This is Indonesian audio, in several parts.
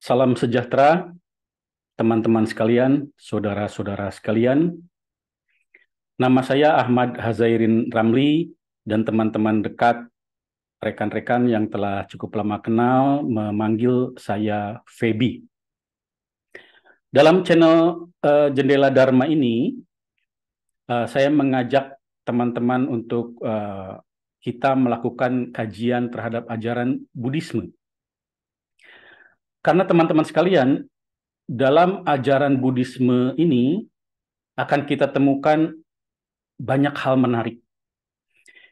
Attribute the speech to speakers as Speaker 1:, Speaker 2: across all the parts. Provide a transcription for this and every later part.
Speaker 1: Salam sejahtera, teman-teman sekalian, saudara-saudara sekalian. Nama saya Ahmad Hazairin Ramli dan teman-teman dekat, rekan-rekan yang telah cukup lama kenal, memanggil saya Feby. Dalam channel Jendela Dharma ini, saya mengajak teman-teman untuk kita melakukan kajian terhadap ajaran Buddhisme. Karena teman-teman sekalian, dalam ajaran Buddhisme ini akan kita temukan banyak hal menarik,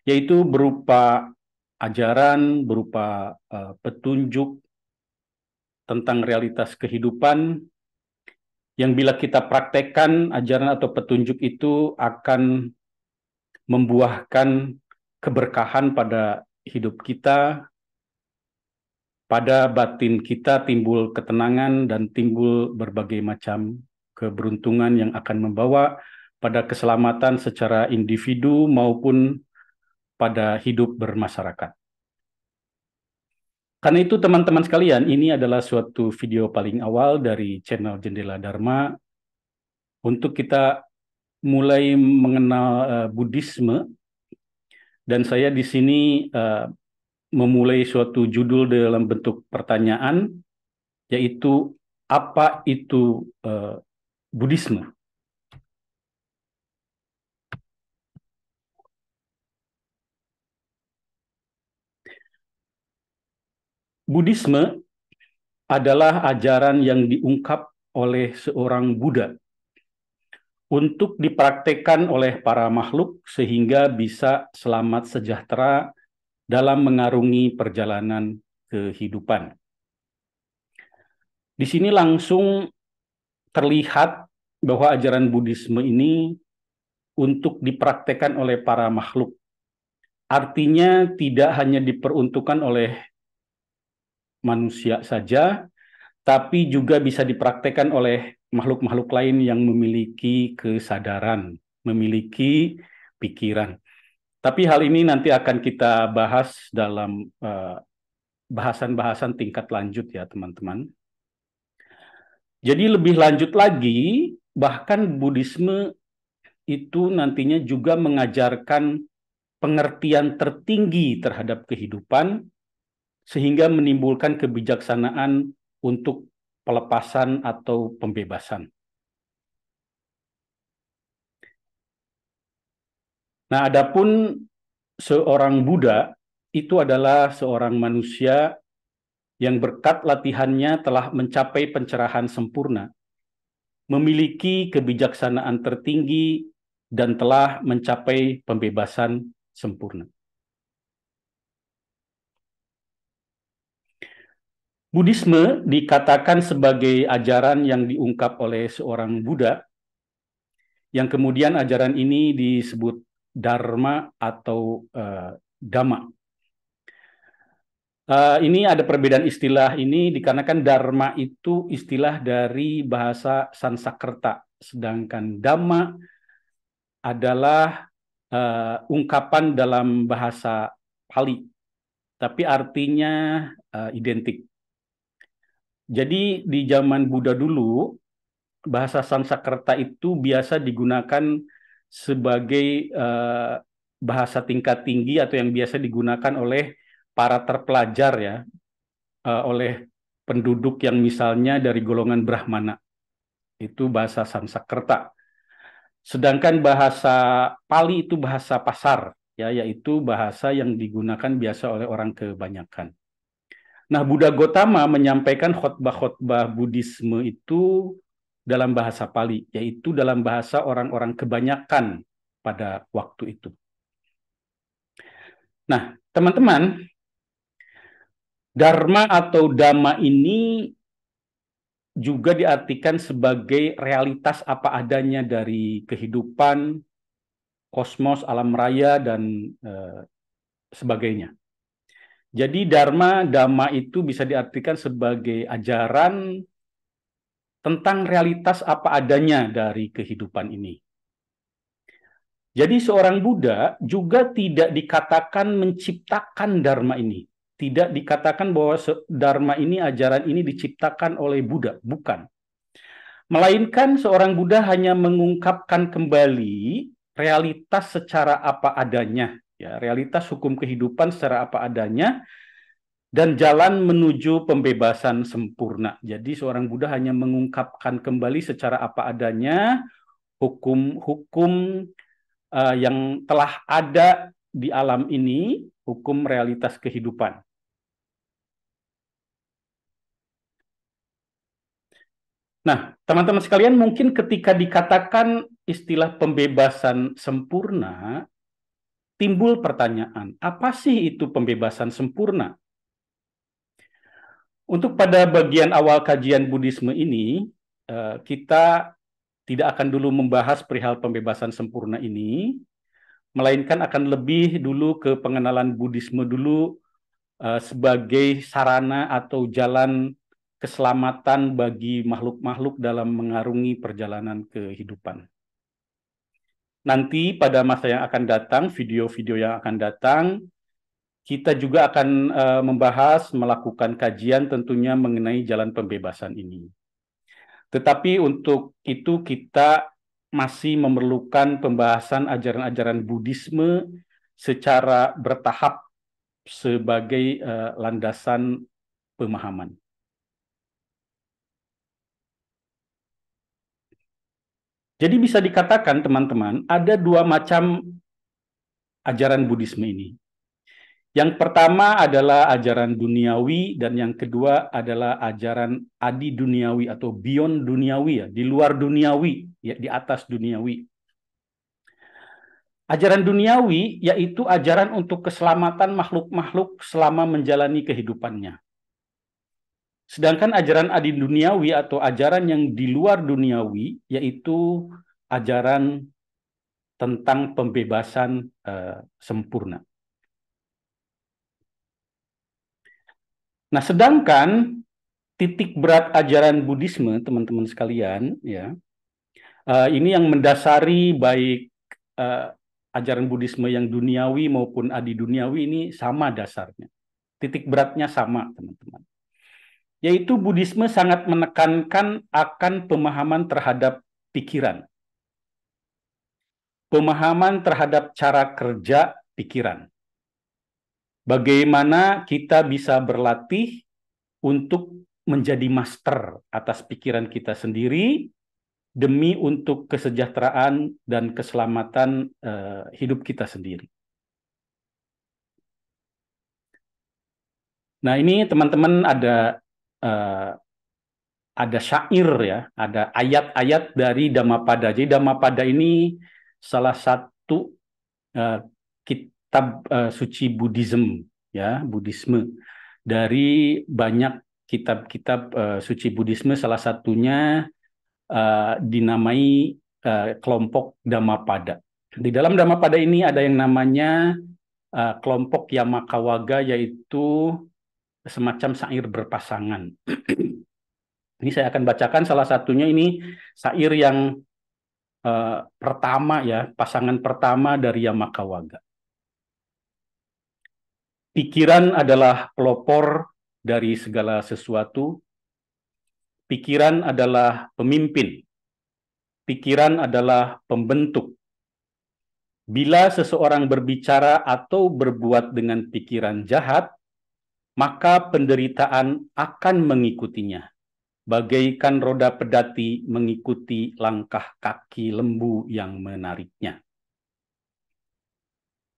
Speaker 1: yaitu berupa ajaran, berupa petunjuk tentang realitas kehidupan, yang bila kita praktekkan ajaran atau petunjuk itu akan membuahkan keberkahan pada hidup kita, pada batin kita timbul ketenangan dan timbul berbagai macam keberuntungan yang akan membawa pada keselamatan secara individu maupun pada hidup bermasyarakat. Karena itu teman-teman sekalian, ini adalah suatu video paling awal dari channel Jendela Dharma untuk kita mulai mengenal Buddhisme, dan saya di sini memulai suatu judul dalam bentuk pertanyaan, yaitu apa itu Buddhisme? Buddhisme adalah ajaran yang diungkap oleh seorang Buddha untuk dipraktekkan oleh para makhluk sehingga bisa selamat sejahtera dalam mengarungi perjalanan kehidupan. Di sini langsung terlihat bahwa ajaran Buddhisme ini untuk dipraktekkan oleh para makhluk. Artinya tidak hanya diperuntukkan oleh manusia saja, tapi juga bisa dipraktekkan oleh makhluk-makhluk lain yang memiliki kesadaran, memiliki pikiran. Tapi hal ini nanti akan kita bahas dalam bahasan-bahasan tingkat lanjut ya teman-teman. Jadi lebih lanjut lagi, bahkan Buddhisme itu nantinya juga mengajarkan pengertian tertinggi terhadap kehidupan, sehingga menimbulkan kebijaksanaan untuk pelepasan atau pembebasan. Nah, adapun seorang Buddha itu adalah seorang manusia yang berkat latihannya telah mencapai pencerahan sempurna, memiliki kebijaksanaan tertinggi, dan telah mencapai pembebasan sempurna. Buddhisme dikatakan sebagai ajaran yang diungkap oleh seorang Buddha, yang kemudian ajaran ini disebut Dharma atau Dhamma. Ini ada perbedaan istilah ini dikarenakan Dharma itu istilah dari bahasa Sanskerta, sedangkan Dhamma adalah ungkapan dalam bahasa Pali, tapi artinya identik. Jadi di zaman Buddha dulu, bahasa Sanskerta itu biasa digunakan sebagai bahasa tingkat tinggi atau yang biasa digunakan oleh para terpelajar ya, oleh penduduk yang misalnya dari golongan Brahmana. Itu bahasa Sanskerta. Sedangkan bahasa Pali itu bahasa pasar, ya, yaitu bahasa yang digunakan biasa oleh orang kebanyakan. Nah, Buddha Gotama menyampaikan khotbah-khotbah Buddhisme itu dalam bahasa Pali, yaitu dalam bahasa orang-orang kebanyakan pada waktu itu. Nah, teman-teman, Dharma atau Dhamma ini juga diartikan sebagai realitas apa adanya dari kehidupan, kosmos, alam raya, dan sebagainya. Jadi Dharma, Dhamma itu bisa diartikan sebagai ajaran tentang realitas apa adanya dari kehidupan ini. Jadi seorang Buddha juga tidak dikatakan menciptakan Dharma ini. tidak dikatakan bahwa Dharma ini, ajaran ini diciptakan oleh Buddha, bukan. Melainkan seorang Buddha hanya mengungkapkan kembali realitas secara apa adanya, ya, realitas hukum kehidupan secara apa adanya, dan jalan menuju pembebasan sempurna. Jadi seorang Buddha hanya mengungkapkan kembali secara apa adanya hukum-hukum yang telah ada di alam ini, hukum realitas kehidupan. Nah, teman-teman sekalian, mungkin ketika dikatakan istilah pembebasan sempurna, timbul pertanyaan, apa sih itu pembebasan sempurna? Untuk pada bagian awal kajian Buddhisme ini, kita tidak akan dulu membahas perihal pembebasan sempurna ini, melainkan akan lebih dulu ke pengenalan Buddhisme dulu sebagai sarana atau jalan keselamatan bagi makhluk-makhluk dalam mengarungi perjalanan kehidupan. Nanti pada masa yang akan datang, video-video yang akan datang, kita juga akan membahas, melakukan kajian tentunya mengenai jalan pembebasan ini. Tetapi untuk itu kita masih memerlukan pembahasan ajaran-ajaran Buddhisme secara bertahap sebagai landasan pemahaman. Jadi bisa dikatakan teman-teman, ada dua macam ajaran Buddhisme ini. Yang pertama adalah ajaran duniawi dan yang kedua adalah ajaran adi duniawi atau beyond duniawi, ya, di luar duniawi, ya, di atas duniawi. Ajaran duniawi yaitu ajaran untuk keselamatan makhluk-makhluk selama menjalani kehidupannya. Sedangkan ajaran adi duniawi atau ajaran yang di luar duniawi yaitu ajaran tentang pembebasan sempurna. Nah, sedangkan titik berat ajaran Buddhisme, teman-teman sekalian, ya, ini yang mendasari baik ajaran Buddhisme yang duniawi maupun adi duniawi ini sama dasarnya. Titik beratnya sama, teman-teman. Yaitu Buddhisme sangat menekankan akan pemahaman terhadap pikiran. Pemahaman terhadap cara kerja pikiran. Bagaimana kita bisa berlatih untuk menjadi master atas pikiran kita sendiri demi untuk kesejahteraan dan keselamatan hidup kita sendiri. Nah, ini teman-teman ada syair, ya, ada ayat-ayat dari Dhammapada. Jadi Dhammapada ini salah satu kitab suci Buddhism, ya, Buddhisme. Dari banyak kitab-kitab suci Buddhisme, salah satunya dinamai kelompok Dhammapada. Di dalam Dhammapada ini ada yang namanya kelompok Yamakavaga, yaitu semacam syair berpasangan. Ini saya akan bacakan salah satunya, ini syair yang pertama, ya, pasangan pertama dari Yamakavaga. Pikiran adalah pelopor dari segala sesuatu. Pikiran adalah pemimpin. Pikiran adalah pembentuk. Bila seseorang berbicara atau berbuat dengan pikiran jahat, maka penderitaan akan mengikutinya, bagaikan roda pedati mengikuti langkah kaki lembu yang menariknya.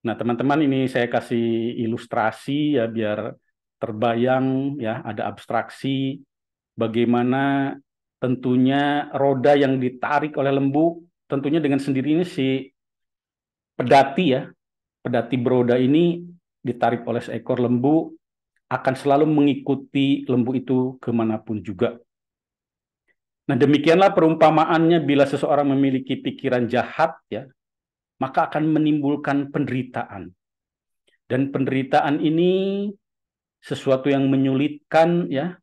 Speaker 1: Nah, teman-teman, ini saya kasih ilustrasi, ya, biar terbayang, ya, ada abstraksi bagaimana tentunya roda yang ditarik oleh lembu, tentunya dengan sendirinya si pedati, ya, pedati beroda ini ditarik oleh seekor lembu, akan selalu mengikuti lembu itu kemanapun juga. Nah, demikianlah perumpamaannya bila seseorang memiliki pikiran jahat, ya, maka akan menimbulkan penderitaan. Dan penderitaan ini sesuatu yang menyulitkan, ya,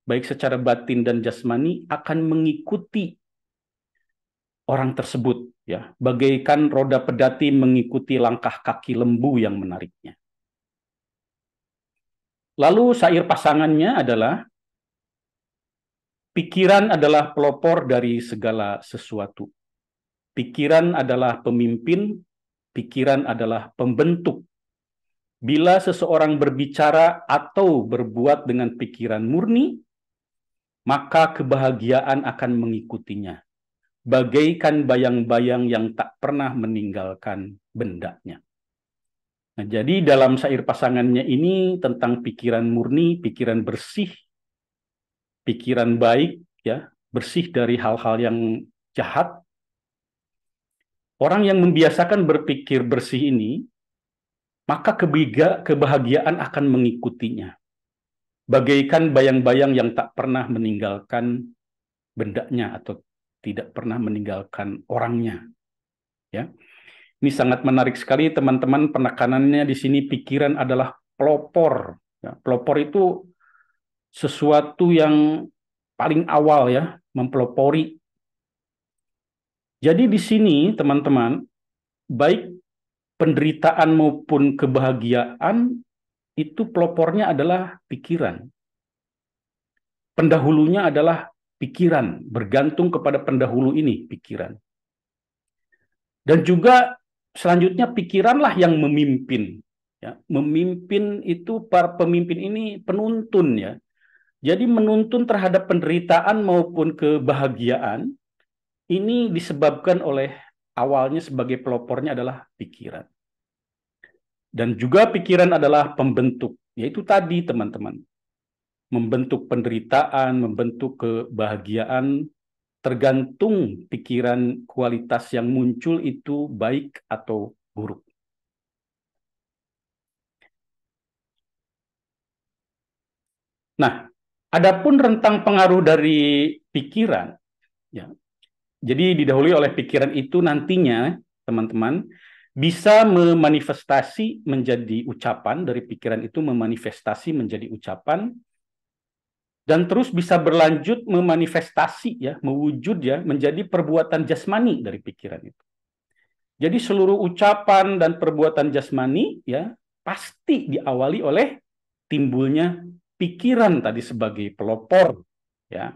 Speaker 1: baik secara batin dan jasmani, akan mengikuti orang tersebut, ya, bagaikan roda pedati mengikuti langkah kaki lembu yang menariknya. Lalu syair pasangannya adalah, pikiran adalah pelopor dari segala sesuatu. Pikiran adalah pemimpin, pikiran adalah pembentuk. Bila seseorang berbicara atau berbuat dengan pikiran murni, maka kebahagiaan akan mengikutinya, bagaikan bayang-bayang yang tak pernah meninggalkan bendanya. Nah, jadi dalam syair pasangannya ini tentang pikiran murni, pikiran bersih, pikiran baik, ya, bersih dari hal-hal yang jahat. Orang yang membiasakan berpikir bersih ini, maka kebahagiaan akan mengikutinya, bagaikan bayang-bayang yang tak pernah meninggalkan bendanya atau tidak pernah meninggalkan orangnya. Ya, ini sangat menarik sekali teman-teman, penekanannya di sini pikiran adalah pelopor. Ya, pelopor itu sesuatu yang paling awal ya, mempelopori. Jadi di sini teman-teman, baik penderitaan maupun kebahagiaan itu pelopornya adalah pikiran. Pendahulunya adalah pikiran, bergantung kepada pendahulu ini, pikiran. Dan juga selanjutnya pikiranlah yang memimpin. Ya, memimpin itu, para pemimpin ini penuntun ya. Jadi menuntun terhadap penderitaan maupun kebahagiaan ini disebabkan oleh awalnya sebagai pelopornya adalah pikiran. Dan juga pikiran adalah pembentuk, yaitu tadi teman-teman, membentuk penderitaan, membentuk kebahagiaan, tergantung pikiran kualitas yang muncul itu baik atau buruk. Nah, adapun rentang pengaruh dari pikiran, ya, jadi didahului oleh pikiran itu nantinya, teman-teman, bisa memanifestasi menjadi ucapan, dari pikiran itu memanifestasi menjadi ucapan, dan terus bisa berlanjut memanifestasi ya, mewujud ya, menjadi perbuatan jasmani dari pikiran itu. Jadi seluruh ucapan dan perbuatan jasmani ya pasti diawali oleh timbulnya pikiran tadi sebagai pelopor ya.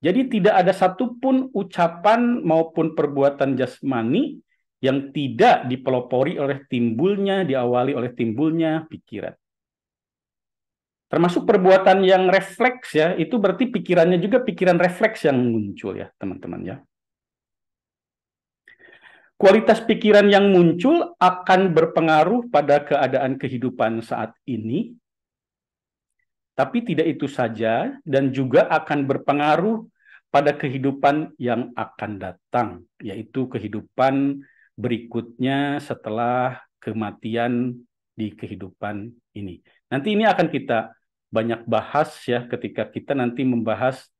Speaker 1: Jadi tidak ada satupun ucapan maupun perbuatan jasmani yang tidak dipelopori oleh timbulnya, diawali oleh timbulnya pikiran. Termasuk perbuatan yang refleks ya, itu berarti pikirannya juga pikiran refleks yang muncul ya, teman-teman ya. Kualitas pikiran yang muncul akan berpengaruh pada keadaan kehidupan saat ini, tapi tidak itu saja, dan juga akan berpengaruh pada kehidupan yang akan datang, yaitu kehidupan berikutnya setelah kematian di kehidupan ini. Nanti ini akan kita banyak bahas ya ketika kita nanti membahas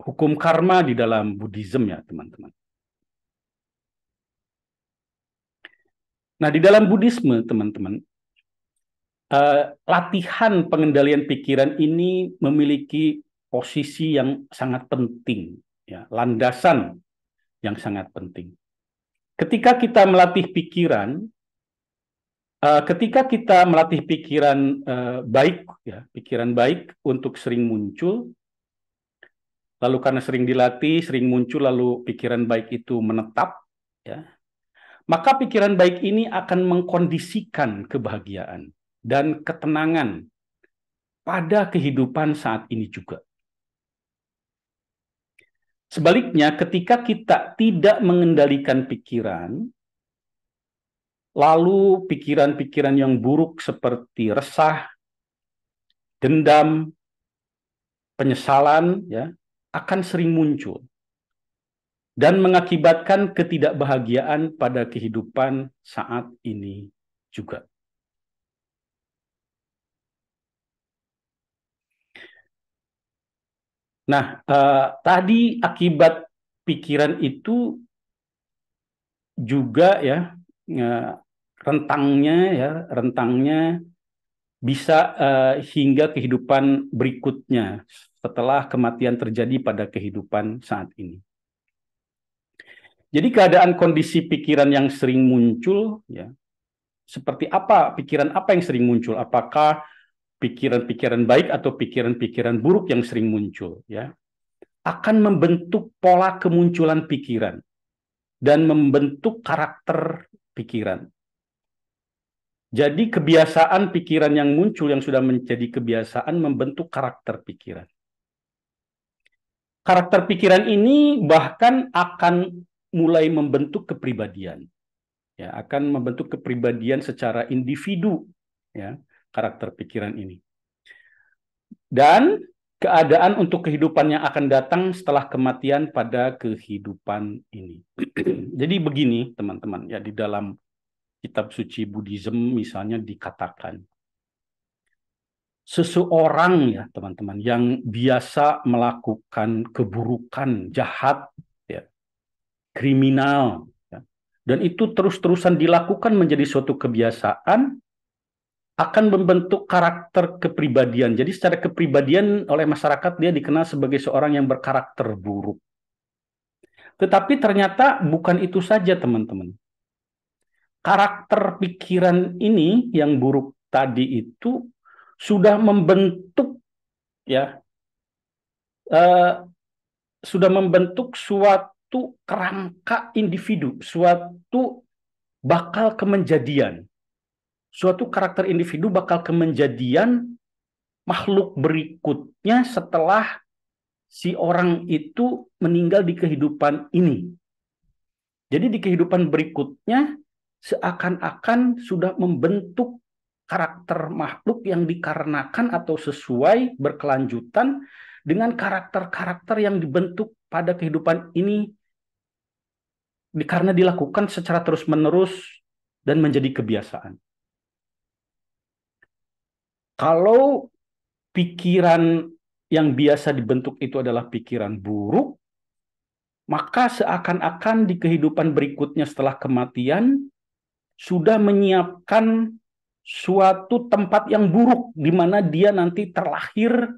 Speaker 1: hukum karma di dalam Buddhism ya teman-teman. Nah di dalam Buddhisme teman-teman, latihan pengendalian pikiran ini memiliki posisi yang sangat penting, ya, landasan yang sangat penting. Ketika kita melatih pikiran, baik, ya, pikiran baik untuk sering muncul, lalu karena sering dilatih, sering muncul, lalu pikiran baik itu menetap, ya, maka pikiran baik ini akan mengkondisikan kebahagiaan dan ketenangan pada kehidupan saat ini juga. Sebaliknya, ketika kita tidak mengendalikan pikiran, lalu pikiran-pikiran yang buruk seperti resah, dendam, penyesalan, ya, akan sering muncul dan mengakibatkan ketidakbahagiaan pada kehidupan saat ini juga. Nah, tadi akibat pikiran itu juga ya, rentangnya bisa hingga kehidupan berikutnya setelah kematian terjadi pada kehidupan saat ini. Jadi keadaan kondisi pikiran yang sering muncul ya, seperti apa, pikiran apa yang sering muncul? Apakah pikiran-pikiran baik atau pikiran-pikiran buruk yang sering muncul, ya, akan membentuk pola kemunculan pikiran dan membentuk karakter pikiran. Jadi kebiasaan pikiran yang muncul yang sudah menjadi kebiasaan membentuk karakter pikiran. Karakter pikiran ini bahkan akan mulai membentuk kepribadian. Ya, akan membentuk kepribadian secara individu, ya, karakter pikiran ini. Dan keadaan untuk kehidupan yang akan datang setelah kematian pada kehidupan ini. Jadi begini, teman-teman, ya, di dalam kitab suci Buddhism misalnya dikatakan, seseorang, ya teman-teman, yang biasa melakukan keburukan, jahat, ya, kriminal, ya, dan itu terus-terusan dilakukan menjadi suatu kebiasaan, akan membentuk karakter kepribadian. Jadi secara kepribadian oleh masyarakat dia dikenal sebagai seorang yang berkarakter buruk. Tetapi ternyata bukan itu saja, teman-teman. Karakter pikiran ini yang buruk tadi itu sudah membentuk, ya, eh, sudah membentuk suatu kerangka individu, suatu bakal kemenjadian. Suatu karakter individu bakal kemenjadian makhluk berikutnya setelah si orang itu meninggal di kehidupan ini. Jadi di kehidupan berikutnya seakan-akan sudah membentuk karakter makhluk yang dikarenakan atau sesuai berkelanjutan dengan karakter-karakter yang dibentuk pada kehidupan ini karena dilakukan secara terus-menerus dan menjadi kebiasaan. Kalau pikiran yang biasa dibentuk itu adalah pikiran buruk, maka seakan-akan di kehidupan berikutnya setelah kematian sudah menyiapkan suatu tempat yang buruk di mana dia nanti terlahir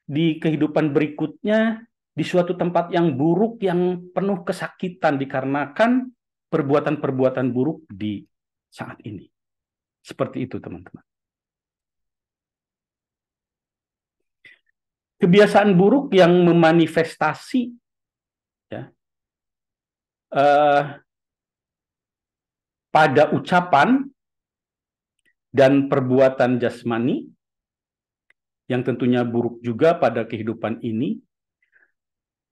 Speaker 1: di kehidupan berikutnya di suatu tempat yang buruk yang penuh kesakitan dikarenakan perbuatan-perbuatan buruk di saat ini. Seperti itu, teman-teman. Kebiasaan buruk yang memanifestasi, ya, pada ucapan dan perbuatan jasmani yang tentunya buruk juga pada kehidupan ini.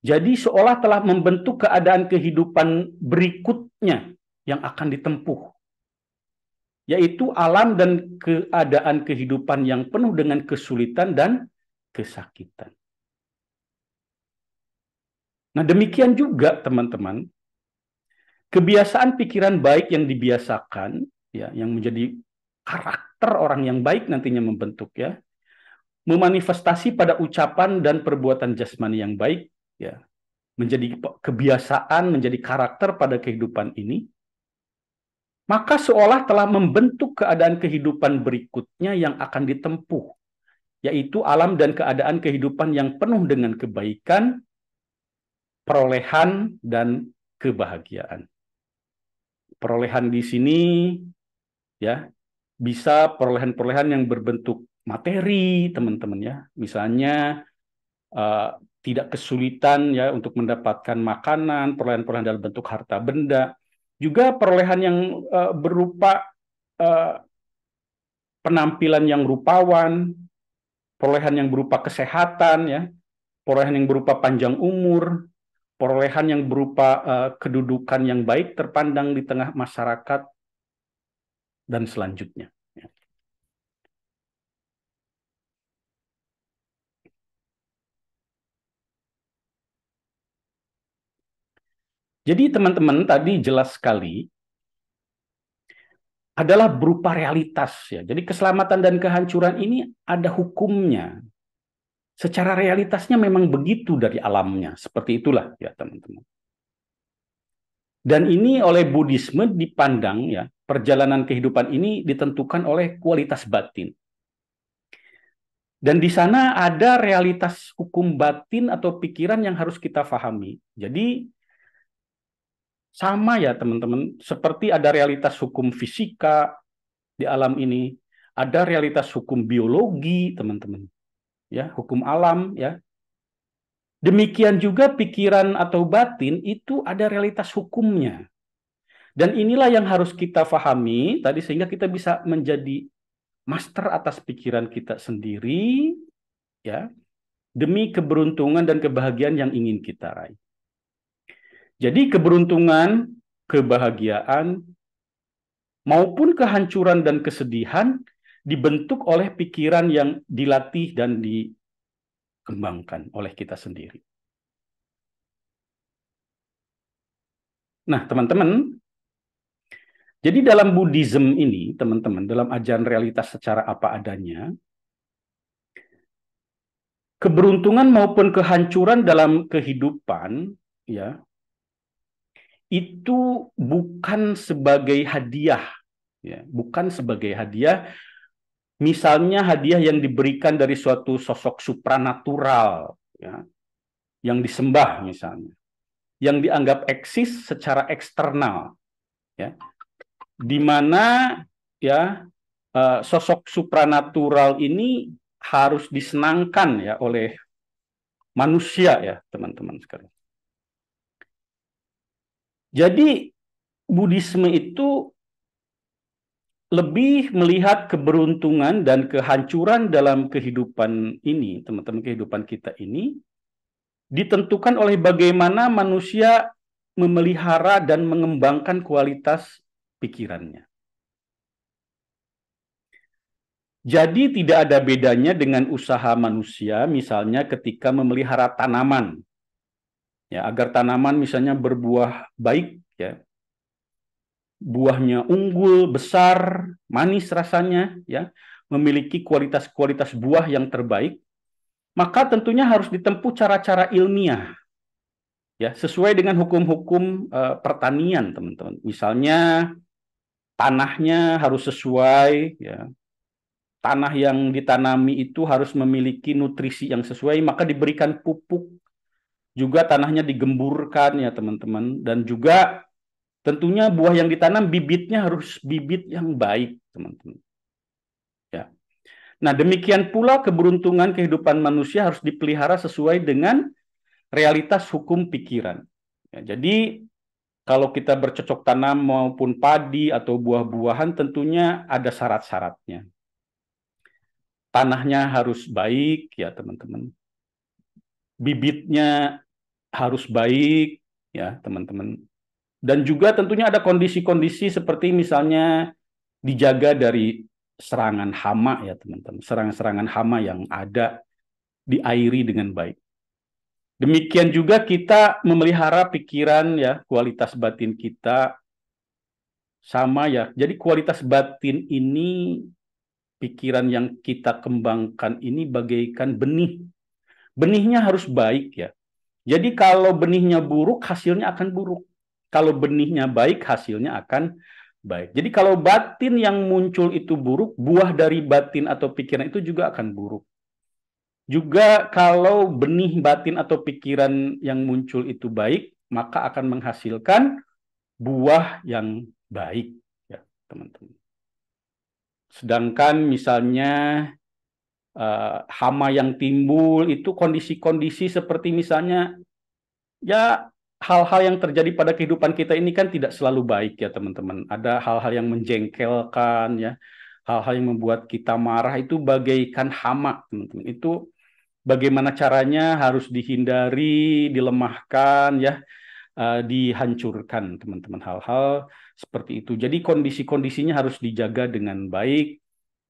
Speaker 1: Jadi seolah telah membentuk keadaan kehidupan berikutnya yang akan ditempuh, yaitu alam dan keadaan kehidupan yang penuh dengan kesulitan dan kesakitan. Nah, demikian juga, teman-teman, kebiasaan pikiran baik yang dibiasakan, ya, yang menjadi karakter orang yang baik nantinya membentuk, ya, memanifestasi pada ucapan dan perbuatan jasmani yang baik, ya, menjadi kebiasaan, menjadi karakter pada kehidupan ini, maka seolah telah membentuk keadaan kehidupan berikutnya yang akan ditempuh, yaitu alam dan keadaan kehidupan yang penuh dengan kebaikan, perolehan, dan kebahagiaan. Perolehan di sini, ya, bisa perolehan-perolehan yang berbentuk materi, teman-teman, ya. Misalnya tidak kesulitan, ya, untuk mendapatkan makanan, perolehan-perolehan dalam bentuk harta benda, juga perolehan yang berupa penampilan yang rupawan, perolehan yang berupa kesehatan, ya, perolehan yang berupa panjang umur, perolehan yang berupa kedudukan yang baik terpandang di tengah masyarakat, dan selanjutnya. Jadi teman-teman tadi jelas sekali adalah berupa realitas, ya. Jadi keselamatan dan kehancuran ini ada hukumnya. Secara realitasnya memang begitu dari alamnya, seperti itulah, ya, teman-teman. Dan ini oleh Buddhisme dipandang, ya, perjalanan kehidupan ini ditentukan oleh kualitas batin. Dan di sana ada realitas hukum batin atau pikiran yang harus kita pahami. Jadi sama, ya, teman-teman, seperti ada realitas hukum fisika, di alam ini. Ada realitas hukum biologi, teman-teman. Ya, hukum alam, ya. Demikian juga pikiran atau batin itu ada realitas hukumnya. Dan inilah yang harus kita pahami tadi sehingga kita bisa menjadi master atas pikiran kita sendiri, ya, demi keberuntungan dan kebahagiaan yang ingin kita raih. Jadi keberuntungan, kebahagiaan, maupun kehancuran dan kesedihan dibentuk oleh pikiran yang dilatih dan dikembangkan oleh kita sendiri. Nah, teman-teman, jadi dalam Buddhism ini, teman-teman, dalam ajaran realitas secara apa adanya, keberuntungan maupun kehancuran dalam kehidupan, ya, itu bukan sebagai hadiah, ya, bukan sebagai hadiah. Misalnya hadiah yang diberikan dari suatu sosok supranatural, ya, yang disembah misalnya, yang dianggap eksis secara eksternal, ya, di mana ya sosok supranatural ini harus disenangkan ya oleh manusia ya teman-teman sekalian. Jadi Buddhisme itu lebih melihat keberuntungan dan kehancuran dalam kehidupan ini, teman-teman, kehidupan kita ini ditentukan oleh bagaimana manusia memelihara dan mengembangkan kualitas pikirannya. Jadi tidak ada bedanya dengan usaha manusia, misalnya ketika memelihara tanaman, ya agar tanaman misalnya berbuah baik, ya buahnya unggul, besar, manis rasanya, ya memiliki kualitas-kualitas buah yang terbaik, maka tentunya harus ditempuh cara-cara ilmiah, ya sesuai dengan hukum-hukum pertanian, teman-teman. Misalnya tanahnya harus sesuai, ya tanah yang ditanami itu harus memiliki nutrisi yang sesuai, maka diberikan pupuk, juga tanahnya digemburkan ya teman-teman, dan juga tentunya buah yang ditanam bibitnya harus bibit yang baik, teman-teman. Ya. Nah, demikian pula keberuntungan kehidupan manusia harus dipelihara sesuai dengan realitas hukum pikiran. Ya, jadi kalau kita bercocok tanam maupun padi atau buah-buahan tentunya ada syarat-syaratnya. Tanahnya harus baik ya teman-teman. Bibitnya harus baik ya teman-teman. Dan juga tentunya ada kondisi-kondisi seperti misalnya dijaga dari serangan hama ya teman-teman. Serangan-serangan hama yang ada diairi dengan baik. Demikian juga kita memelihara pikiran ya, kualitas batin kita sama ya. Jadi kualitas batin ini, pikiran yang kita kembangkan ini bagaikan benih. Benihnya harus baik ya. Jadi kalau benihnya buruk, hasilnya akan buruk. Kalau benihnya baik, hasilnya akan baik. Jadi kalau batin yang muncul itu buruk, buah dari batin atau pikiran itu juga akan buruk. Juga kalau benih batin atau pikiran yang muncul itu baik, maka akan menghasilkan buah yang baik, ya teman-teman. Sedangkan misalnya hama yang timbul itu kondisi-kondisi seperti misalnya ya hal-hal yang terjadi pada kehidupan kita ini kan tidak selalu baik ya teman-teman. Ada hal-hal yang menjengkelkan ya, hal-hal yang membuat kita marah itu bagaikan hama teman-teman. Itu bagaimana caranya harus dihindari, dilemahkan ya, dihancurkan teman-teman hal-hal seperti itu. Jadi kondisi-kondisinya harus dijaga dengan baik.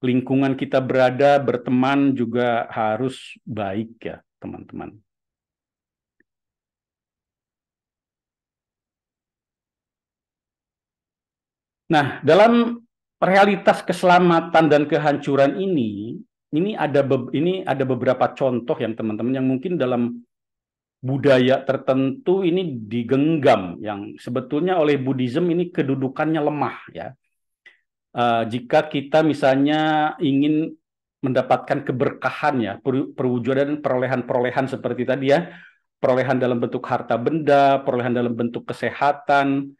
Speaker 1: Lingkungan kita berada, berteman juga harus baik ya, teman-teman. Nah, dalam realitas keselamatan dan kehancuran ini ada beberapa contoh yang teman-teman yang mungkin dalam budaya tertentu ini digenggam yang sebetulnya oleh Buddhism ini kedudukannya lemah ya. Jika kita misalnya ingin mendapatkan keberkahan ya, perwujudan perolehan-perolehan seperti tadi ya, perolehan dalam bentuk harta benda, perolehan dalam bentuk kesehatan,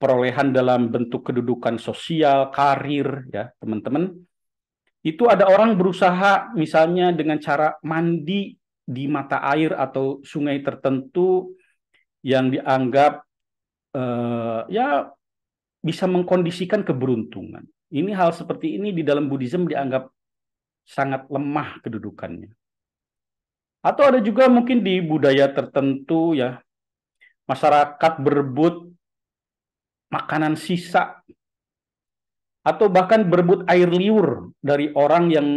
Speaker 1: perolehan dalam bentuk kedudukan sosial, karir, ya teman-teman. Itu ada orang berusaha misalnya dengan cara mandi di mata air atau sungai tertentu yang dianggap ya bisa mengkondisikan keberuntungan. Ini hal seperti ini di dalam Buddhism dianggap sangat lemah kedudukannya. Atau ada juga mungkin di budaya tertentu ya, masyarakat berebut makanan sisa atau bahkan berebut air liur dari orang yang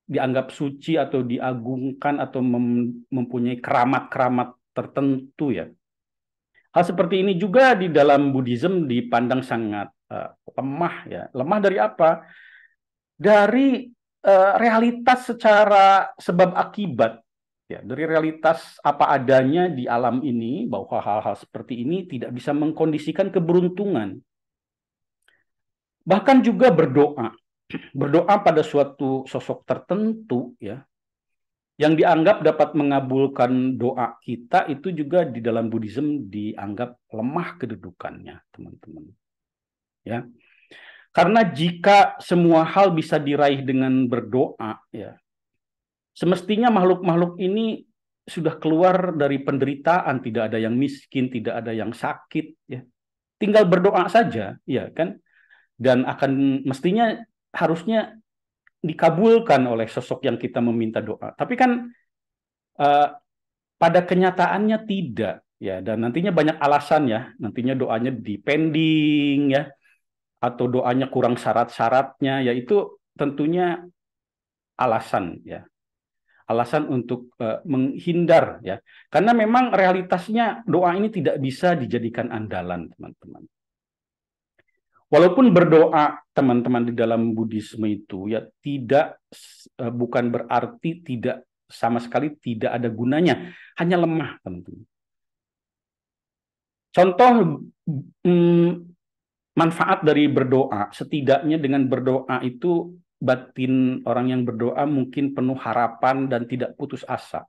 Speaker 1: dianggap suci atau diagungkan atau mempunyai keramat-keramat tertentu ya. Hal seperti ini juga di dalam Buddhism dipandang sangat lemah ya. Lemah dari apa? Dari realitas secara sebab akibat ya, dari realitas apa adanya di alam ini, bahwa hal-hal seperti ini tidak bisa mengkondisikan keberuntungan. Bahkan juga berdoa pada suatu sosok tertentu ya, yang dianggap dapat mengabulkan doa kita, itu juga di dalam Buddhism dianggap lemah kedudukannya, teman-teman. Ya. Karena jika semua hal bisa diraih dengan berdoa, ya, semestinya makhluk-makhluk ini sudah keluar dari penderitaan, tidak ada yang miskin, tidak ada yang sakit, ya. Tinggal berdoa saja, ya kan? Dan akan mestinya harusnya dikabulkan oleh sosok yang kita meminta doa. Tapi kan pada kenyataannya tidak, ya. Dan nantinya banyak alasan ya. Nantinya doanya dipending, ya, atau doanya kurang syarat-syaratnya, yaitu tentunya alasan ya, alasan untuk menghindar ya, karena memang realitasnya doa ini tidak bisa dijadikan andalan, teman-teman. Walaupun berdoa, teman-teman, di dalam Buddhisme itu ya tidak bukan berarti tidak, sama sekali tidak ada gunanya, hanya lemah, teman-teman. Contoh manfaat dari berdoa, setidaknya dengan berdoa itu batin orang yang berdoa mungkin penuh harapan dan tidak putus asa.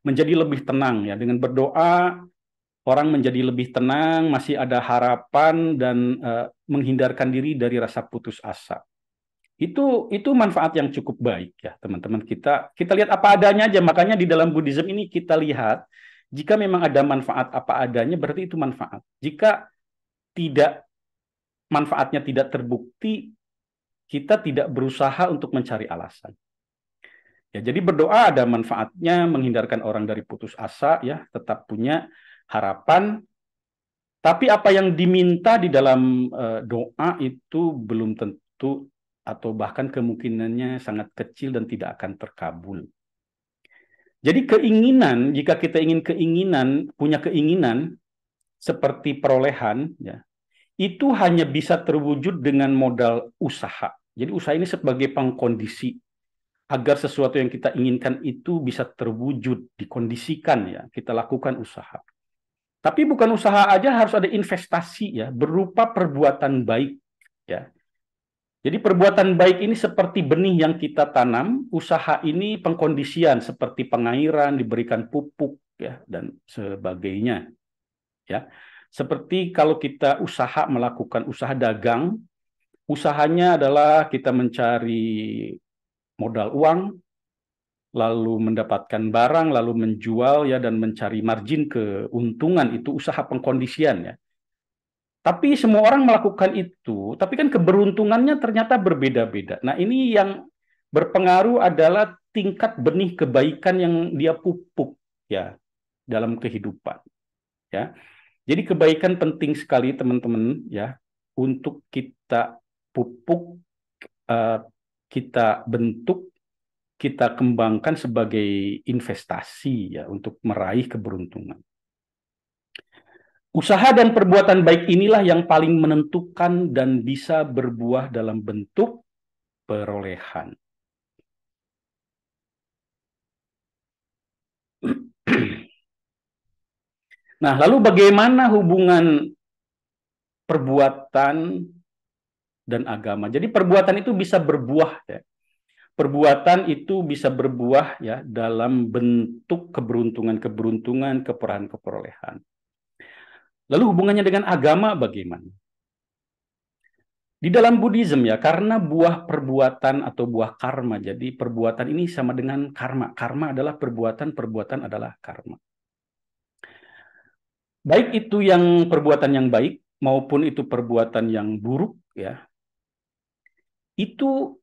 Speaker 1: Menjadi lebih tenang ya, dengan berdoa orang menjadi lebih tenang, masih ada harapan dan menghindarkan diri dari rasa putus asa. Itu manfaat yang cukup baik ya, teman-teman. Kita lihat apa adanya aja. Makanya di dalam Buddhism ini kita lihat jika memang ada manfaat apa adanya, berarti itu manfaat. Jika tidak, manfaatnya tidak terbukti, kita tidak berusaha untuk mencari alasan. Ya, jadi berdoa ada manfaatnya, menghindarkan orang dari putus asa ya, tetap punya harapan. Tapi apa yang diminta di dalam doa itu belum tentu atau bahkan kemungkinannya sangat kecil dan tidak akan terkabul. Jadi keinginan, jika kita punya keinginan seperti perolehan ya, itu hanya bisa terwujud dengan modal usaha. Jadi usaha ini sebagai pengkondisi agar sesuatu yang kita inginkan itu bisa terwujud, dikondisikan ya, kita lakukan usaha. Tapi bukan usaha aja, harus ada investasi ya, berupa perbuatan baik ya. Jadi perbuatan baik ini seperti benih yang kita tanam, usaha ini pengkondisian seperti pengairan, diberikan pupuk ya dan sebagainya. Ya. Seperti kalau kita melakukan usaha dagang, usahanya adalah kita mencari modal uang, lalu mendapatkan barang, lalu menjual ya, dan mencari margin keuntungan, itu usaha pengkondisian ya. Tapi semua orang melakukan itu, tapi kan keberuntungannya ternyata berbeda-beda. Nah, ini yang berpengaruh adalah tingkat benih kebaikan yang dia pupuk ya dalam kehidupan. Ya. Jadi kebaikan penting sekali, teman-teman ya, untuk kita pupuk, kita bentuk, kita kembangkan sebagai investasi ya untuk meraih keberuntungan. Usaha dan perbuatan baik inilah yang paling menentukan dan bisa berbuah dalam bentuk perolehan. Nah, lalu bagaimana hubungan perbuatan dan agama? Jadi perbuatan itu bisa berbuah ya. Perbuatan itu bisa berbuah ya dalam bentuk keberuntungan-keberuntungan, keperolehan. Lalu hubungannya dengan agama bagaimana? Di dalam Buddhism ya, karena buah perbuatan atau buah karma, jadi perbuatan ini sama dengan karma. Karma adalah perbuatan, perbuatan adalah karma. Baik itu yang perbuatan yang baik maupun itu perbuatan yang buruk ya, itu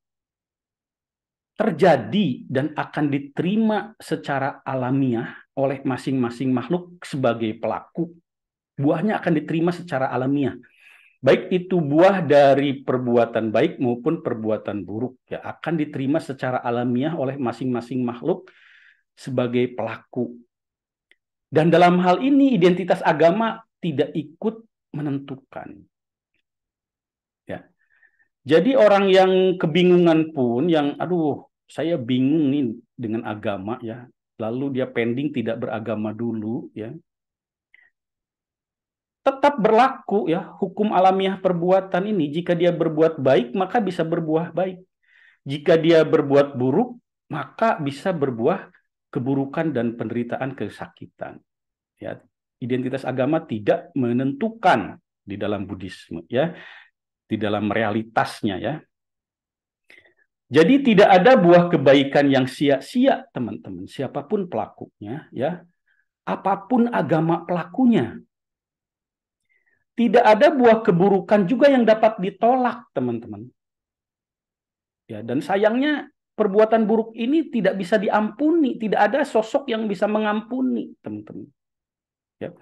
Speaker 1: terjadi dan akan diterima secara alamiah oleh masing-masing makhluk sebagai pelaku. Buahnya akan diterima secara alamiah. Baik itu buah dari perbuatan baik maupun perbuatan buruk ya akan diterima secara alamiah oleh masing-masing makhluk sebagai pelaku. Dan dalam hal ini identitas agama tidak ikut menentukan. Ya. Jadi orang yang kebingungan pun yang aduh saya bingung nih dengan agama ya, lalu dia pending tidak beragama dulu ya, tetap berlaku ya hukum alamiah perbuatan ini. Jika dia berbuat baik maka bisa berbuah baik. Jika dia berbuat buruk maka bisa berbuah keburukan dan penderitaan kesakitan. Ya, identitas agama tidak menentukan di dalam Buddhisme ya, di dalam realitasnya ya. Jadi tidak ada buah kebaikan yang sia-sia, teman-teman. Siapapun pelakunya ya, apapun agama pelakunya. Tidak ada buah keburukan juga yang dapat ditolak, teman-teman. Ya, dan sayangnya perbuatan buruk ini tidak bisa diampuni, tidak ada sosok yang bisa mengampuni, teman-teman. Ya.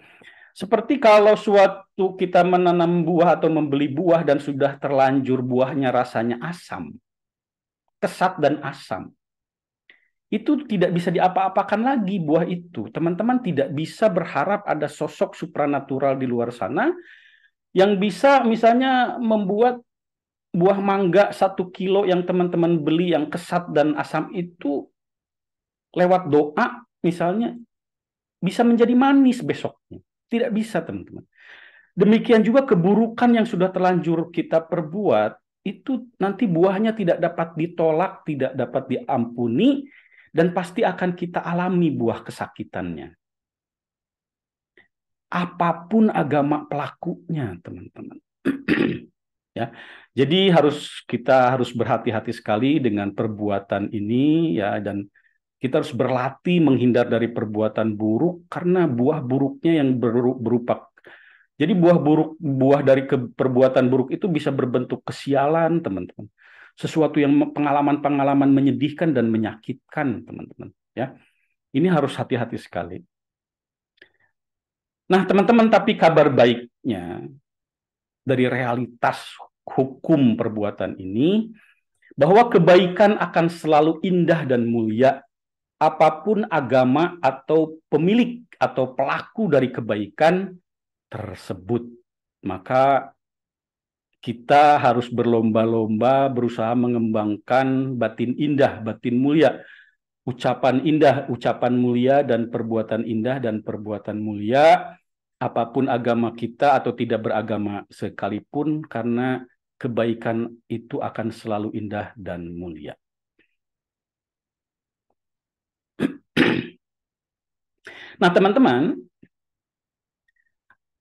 Speaker 1: Seperti kalau suatu kita menanam buah atau membeli buah dan sudah terlanjur buahnya rasanya asam, kesat dan asam. Itu tidak bisa diapa-apakan lagi buah itu. Teman-teman tidak bisa berharap ada sosok supranatural di luar sana yang bisa misalnya membuat buah mangga 1 kilo yang teman-teman beli yang kesat dan asam itu lewat doa misalnya bisa menjadi manis besoknya. Tidak bisa, teman-teman. Demikian juga keburukan yang sudah terlanjur kita perbuat itu nanti buahnya tidak dapat ditolak, tidak dapat diampuni, dan pasti akan kita alami buah kesakitannya. Apapun agama pelakunya, teman-teman. Ya, jadi kita harus berhati-hati sekali dengan perbuatan ini ya, dan kita harus berlatih menghindar dari perbuatan buruk karena buah buruknya yang berupa. Jadi buah dari perbuatan buruk itu bisa berbentuk kesialan, teman-teman. Sesuatu yang pengalaman-pengalaman menyedihkan dan menyakitkan, teman-teman. Ya, ini harus hati-hati sekali. Nah, teman-teman, tapi kabar baiknya dari realitas hukum perbuatan ini, bahwa kebaikan akan selalu indah dan mulia, apapun agama atau pemilik atau pelaku dari kebaikan tersebut. Maka kita harus berlomba-lomba berusaha mengembangkan batin indah, batin mulia, ucapan indah, ucapan mulia, dan perbuatan indah dan perbuatan mulia, apapun agama kita atau tidak beragama sekalipun, karena kebaikan itu akan selalu indah dan mulia. Nah, teman-teman,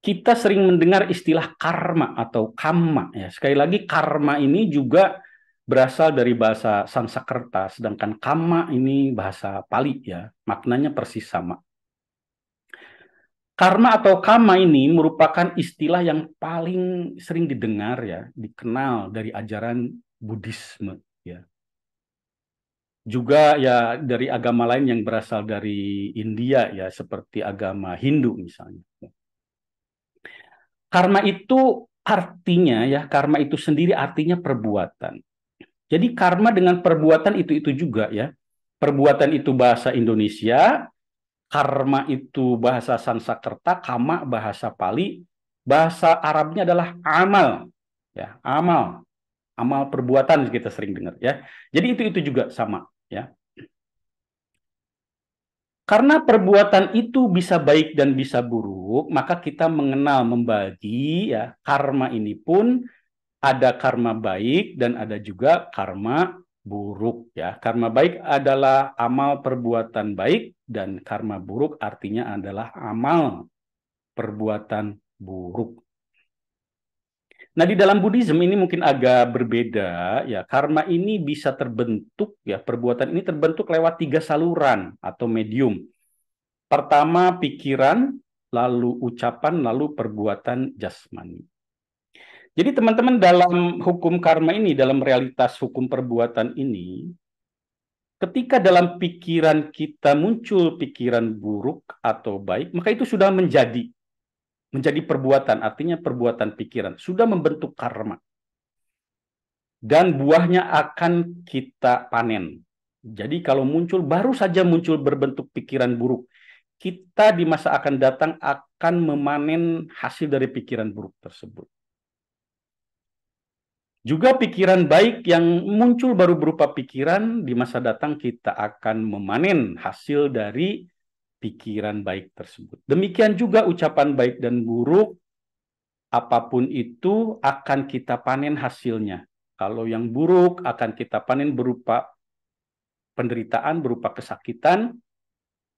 Speaker 1: kita sering mendengar istilah karma atau kamma ya. Sekali lagi karma ini juga berasal dari bahasa Sanskerta, sedangkan kamma ini bahasa Pali ya. Maknanya persis sama. Karma atau kamma ini merupakan istilah yang paling sering didengar ya, dikenal dari ajaran Buddhisme ya. Juga ya dari agama lain yang berasal dari India ya, seperti agama Hindu misalnya. Karma itu artinya ya, karma itu sendiri artinya perbuatan. Jadi karma dengan perbuatan itu juga ya. Perbuatan itu bahasa Indonesia, karma itu bahasa Sanskerta, kama bahasa Pali, bahasa Arabnya adalah amal. Ya, amal. Amal perbuatan kita sering dengar ya. Jadi itu juga sama ya. Karena perbuatan itu bisa baik dan bisa buruk, maka kita mengenal membagi ya karma ini pun ada karma baik dan ada juga karma buruk ya. Karma baik adalah amal perbuatan baik dan karma buruk artinya adalah amal perbuatan buruk. Nah, di dalam Buddhism ini mungkin agak berbeda ya. Karma ini bisa terbentuk ya, perbuatan ini terbentuk lewat 3 saluran atau medium. Pertama pikiran, lalu ucapan, lalu perbuatan jasmani. Jadi teman-teman dalam hukum karma ini, dalam realitas hukum perbuatan ini, ketika dalam pikiran kita muncul pikiran buruk atau baik, maka itu sudah menjadi perbuatan, artinya perbuatan pikiran, sudah membentuk karma. Dan buahnya akan kita panen. Jadi kalau muncul, baru saja muncul berbentuk pikiran buruk, kita di masa akan datang akan memanen hasil dari pikiran buruk tersebut. Juga pikiran baik yang muncul baru berupa pikiran, di masa datang kita akan memanen hasil dari pikiran baik tersebut. Demikian juga ucapan baik dan buruk, apapun itu akan kita panen hasilnya. Kalau yang buruk akan kita panen berupa penderitaan, berupa kesakitan,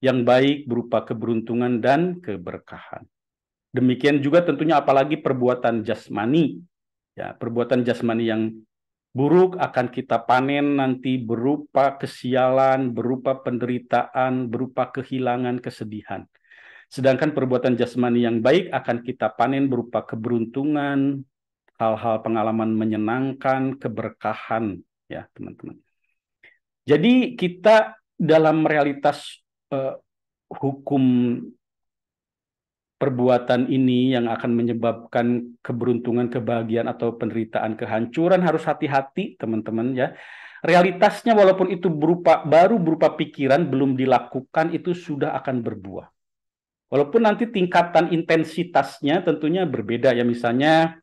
Speaker 1: yang baik berupa keberuntungan dan keberkahan. Demikian juga tentunya apalagi perbuatan jasmani. Ya, perbuatan jasmani yang buruk akan kita panen nanti berupa kesialan, berupa penderitaan, berupa kehilangan, kesedihan. Sedangkan perbuatan jasmani yang baik akan kita panen berupa keberuntungan, hal-hal pengalaman menyenangkan, keberkahan, ya teman-teman. Jadi kita dalam realitas hukum perbuatan ini yang akan menyebabkan keberuntungan, kebahagiaan, atau penderitaan, kehancuran, harus hati-hati teman-teman ya. Realitasnya walaupun itu baru berupa pikiran, belum dilakukan, itu sudah akan berbuah. Walaupun nanti tingkatan intensitasnya tentunya berbeda ya. Misalnya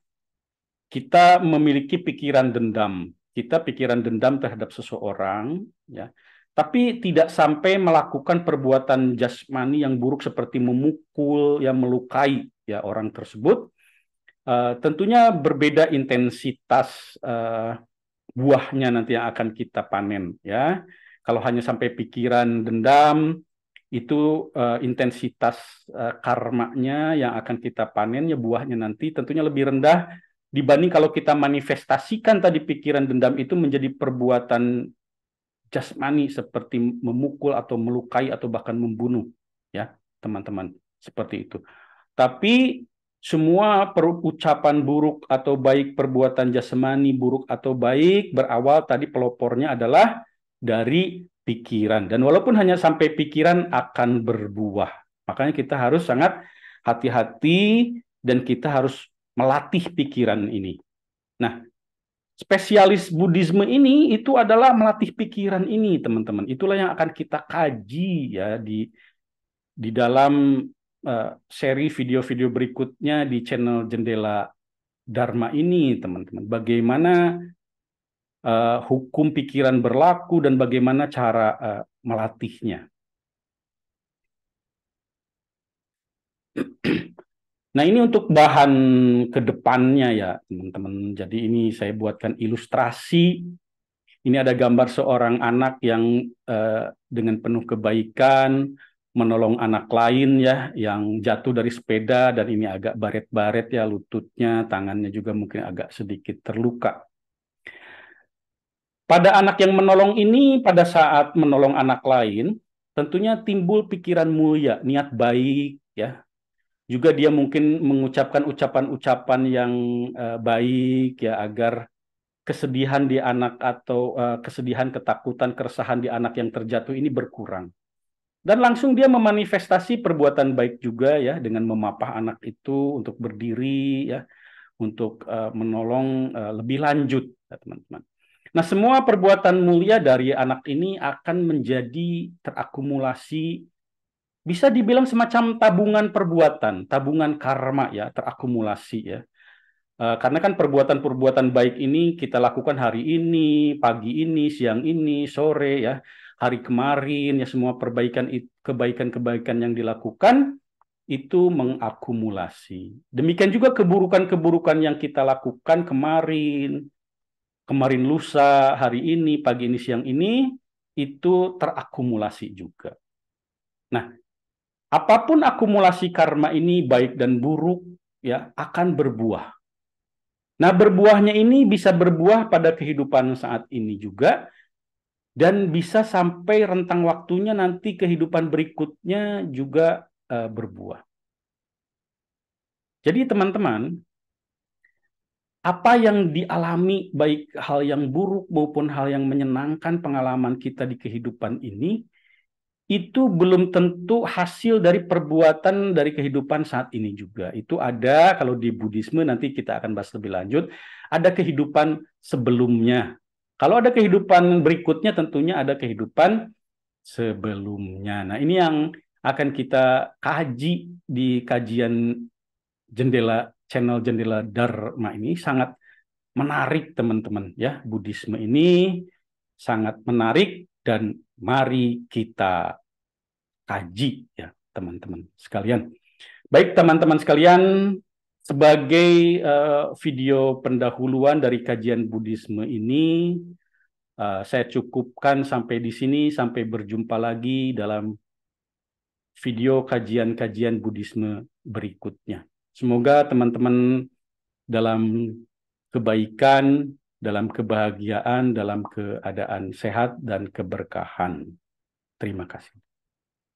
Speaker 1: kita memiliki pikiran dendam. Kita pikiran dendam terhadap seseorang ya. Tapi tidak sampai melakukan perbuatan jasmani yang buruk seperti memukul, yang melukai ya orang tersebut. Tentunya berbeda intensitas buahnya nanti yang akan kita panen ya. Kalau hanya sampai pikiran dendam, itu intensitas karmanya yang akan kita panen ya, buahnya nanti tentunya lebih rendah dibanding kalau kita manifestasikan tadi pikiran dendam itu menjadi perbuatan jasmani seperti memukul atau melukai atau bahkan membunuh ya teman-teman, seperti itu. Tapi semua ucapan buruk atau baik, perbuatan jasmani buruk atau baik, berawal tadi pelopornya adalah dari pikiran. Dan walaupun hanya sampai pikiran akan berbuah. Makanya kita harus sangat hati-hati dan kita harus melatih pikiran ini. Nah, spesialis Buddhisme ini itu adalah melatih pikiran ini, teman-teman. Itulah yang akan kita kaji ya di dalam seri video-video berikutnya di channel Jendela Dharma ini, teman-teman. Bagaimana hukum pikiran berlaku dan bagaimana cara melatihnya. Nah, ini untuk bahan kedepannya ya, teman-teman. Jadi ini saya buatkan ilustrasi. Ini ada gambar seorang anak yang dengan penuh kebaikan menolong anak lain ya, yang jatuh dari sepeda dan ini agak baret-baret ya lututnya, tangannya juga mungkin agak sedikit terluka. Pada anak yang menolong ini, pada saat menolong anak lain, tentunya timbul pikiran mulia, niat baik ya. Juga dia mungkin mengucapkan ucapan-ucapan yang baik ya, agar kesedihan di anak atau kesedihan, ketakutan, keresahan di anak yang terjatuh ini berkurang. Dan langsung dia memanifestasi perbuatan baik juga ya, dengan memapah anak itu untuk berdiri ya, untuk menolong lebih lanjut ya, teman-teman. Nah, semua perbuatan mulia dari anak ini akan menjadi terakumulasi, bisa dibilang semacam tabungan perbuatan, tabungan karma ya, terakumulasi ya. Karena kan perbuatan-perbuatan baik ini kita lakukan hari ini, pagi ini, siang ini, sore ya, hari kemarin ya, semua kebaikan-kebaikan yang dilakukan itu mengakumulasi. Demikian juga keburukan-keburukan yang kita lakukan kemarin lusa, hari ini, pagi ini, siang ini, itu terakumulasi juga. Nah, apapun akumulasi karma ini baik dan buruk, ya akan berbuah. Nah, berbuahnya ini bisa berbuah pada kehidupan saat ini juga, dan bisa sampai rentang waktunya nanti kehidupan berikutnya juga berbuah. Jadi teman-teman, apa yang dialami, baik hal yang buruk maupun hal yang menyenangkan pengalaman kita di kehidupan ini, itu belum tentu hasil dari perbuatan dari kehidupan saat ini juga. Itu ada, kalau di Buddhisme nanti kita akan bahas lebih lanjut, ada kehidupan sebelumnya. Kalau ada kehidupan berikutnya, tentunya ada kehidupan sebelumnya. Nah, ini yang akan kita kaji di kajian channel Jendela Dharma ini. Sangat menarik teman-teman ya, Buddhisme ini sangat menarik, dan mari kita kaji ya teman-teman sekalian. Baik teman-teman sekalian, sebagai video pendahuluan dari kajian Buddhisme ini, saya cukupkan sampai di sini. Sampai berjumpa lagi dalam video kajian-kajian Buddhisme berikutnya. Semoga teman-teman dalam kebaikan, dalam kebahagiaan, dalam keadaan sehat dan keberkahan. Terima kasih.